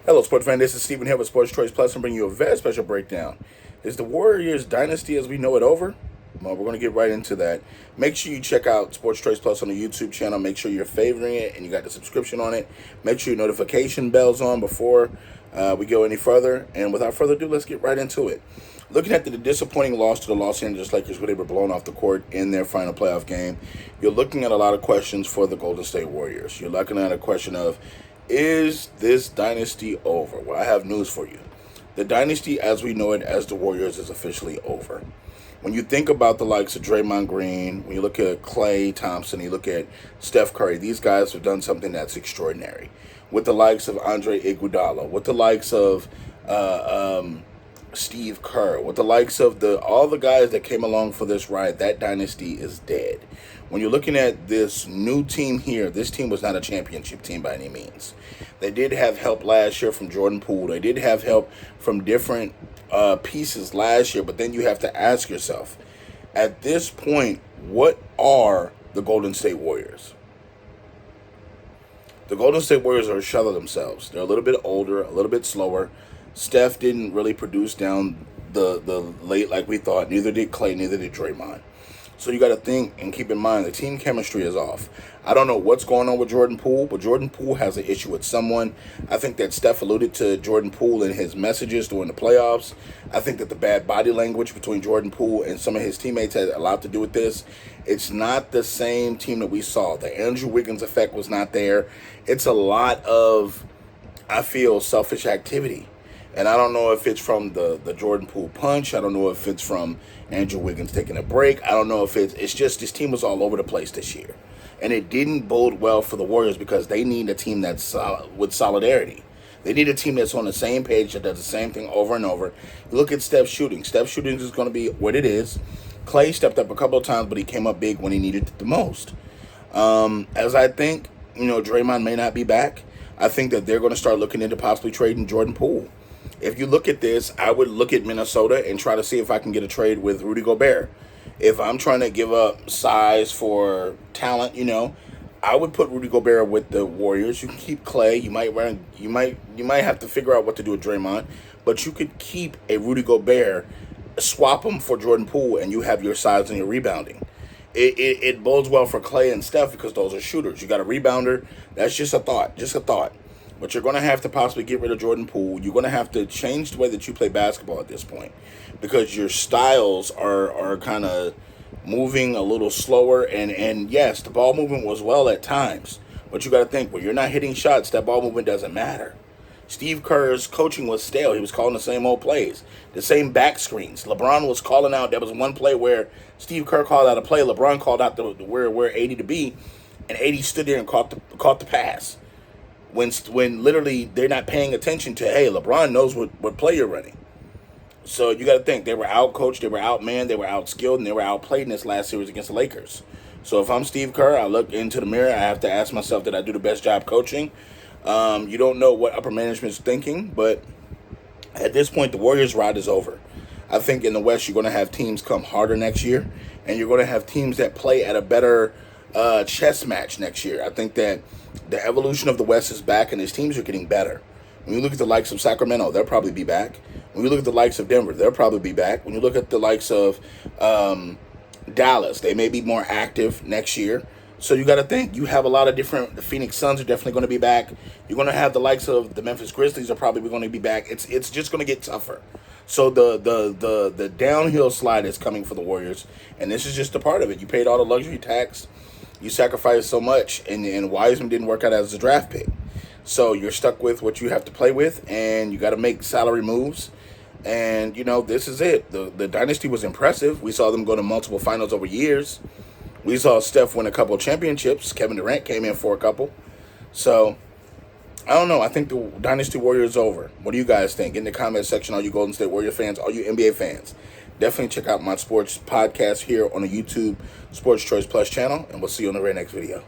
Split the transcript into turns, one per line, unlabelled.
Hello, sports fan. This is Stephen here with Sports Choice Plus. I'm bringing you a very special breakdown. Is the Warriors dynasty as we know it over? Well, we're going to get right into that. Make sure you check out Sports Choice Plus on the YouTube channel. Make sure you're favoring it and you got the subscription on it. Make sure your notification bell's on before we go any further. And without further ado, let's get right into it. Looking at the disappointing loss to the Los Angeles Lakers where they were blown off the court in their final playoff game, you're looking at a lot of questions for the Golden State Warriors. You're looking at a question of, is this dynasty over? Well, I have news for you. The dynasty as we know it as the Warriors is officially over. When you think about the likes of Draymond Green, when you look at Klay Thompson, you look at Steph Curry, these guys have done something that's extraordinary. With the likes of Andre Iguodala, with the likes of Steve Kerr, with the likes of all the guys that came along for this ride, that dynasty is dead. When you're looking at this new team here, this team was not a championship team by any means. They did have help last year from Jordan Poole. They did have help from different pieces last year, but then you have to ask yourself, at this point, what are the Golden State Warriors? The Golden State Warriors are a shell of themselves. They're a little bit older, a little bit slower. Steph didn't really produce down the late like we thought. Neither did Klay, neither did Draymond. So you got to think and keep in mind the team chemistry is off. I don't know what's going on with Jordan Poole, but Jordan Poole has an issue with someone. I think that Steph alluded to Jordan Poole in his messages during the playoffs. I think that the bad body language between Jordan Poole and some of his teammates had a lot to do with this. It's not the same team that we saw. The Andrew Wiggins effect was not there. It's a lot of, I feel, selfish activity. And I don't know if it's from the Jordan Poole punch. I don't know if it's from Andrew Wiggins taking a break. I don't know if it's just this team was all over the place this year. And it didn't bode well for the Warriors because they need a team that's solid, with solidarity. They need a team that's on the same page that does the same thing over and over. You look at Steph's shooting. Steph's shooting is going to be what it is. Klay stepped up a couple of times, but he came up big when he needed it the most. As I think, Draymond may not be back. I think that they're going to start looking into possibly trading Jordan Poole. If you look at this, I would look at Minnesota and try to see if I can get a trade with Rudy Gobert. If I'm trying to give up size for talent, I would put Rudy Gobert with the Warriors. You can keep Klay. You might have to figure out what to do with Draymond, but you could keep a Rudy Gobert, swap him for Jordan Poole, and you have your size and your rebounding. It bodes well for Klay and Steph because those are shooters. You got a rebounder. That's just a thought. But you're going to have to possibly get rid of Jordan Poole. You're going to have to change the way that you play basketball at this point because your styles are kind of moving a little slower. And yes, the ball movement was well at times. But you got to think, when you're not hitting shots, that ball movement doesn't matter. Steve Kerr's coaching was stale. He was calling the same old plays, the same back screens. LeBron was calling out. There was one play where Steve Kerr called out a play. LeBron called out where 80 to be, and 80 stood there and caught the pass. When literally they're not paying attention to, hey, LeBron knows what play you're running. So you got to think, they were out-coached, they were out-manned, they were out-skilled, and they were outplayed in this last series against the Lakers. So if I'm Steve Kerr, I look into the mirror, I have to ask myself, did I do the best job coaching? You don't know what upper management's thinking, but at this point, the Warriors' ride is over. I think in the West, you're going to have teams come harder next year, and you're going to have teams that play at a better chess match next year. I think that the evolution of the West is back, and these teams are getting better. When you look at the likes of Sacramento, they'll probably be back. When you look at the likes of Denver, they'll probably be back. When you look at the likes of Dallas, they may be more active next year. So you got to think, you have a lot of different. The Phoenix Suns are definitely going to be back. You're going to have the likes of the Memphis Grizzlies are probably going to be back. It's just going to get tougher. So the downhill slide is coming for the Warriors, and this is just a part of it. You paid all the luxury tax. You sacrificed so much, and Wiseman didn't work out as a draft pick. So you're stuck with what you have to play with, and you got to make salary moves. And, this is it. The dynasty was impressive. We saw them go to multiple finals over years. We saw Steph win a couple of championships. Kevin Durant came in for a couple. So, I don't know. I think the Dynasty Warrior is over. What do you guys think? In the comment section, all you Golden State Warrior fans, all you NBA fans, definitely check out my sports podcast here on the YouTube Sports Choice Plus channel, and we'll see you on the very next video.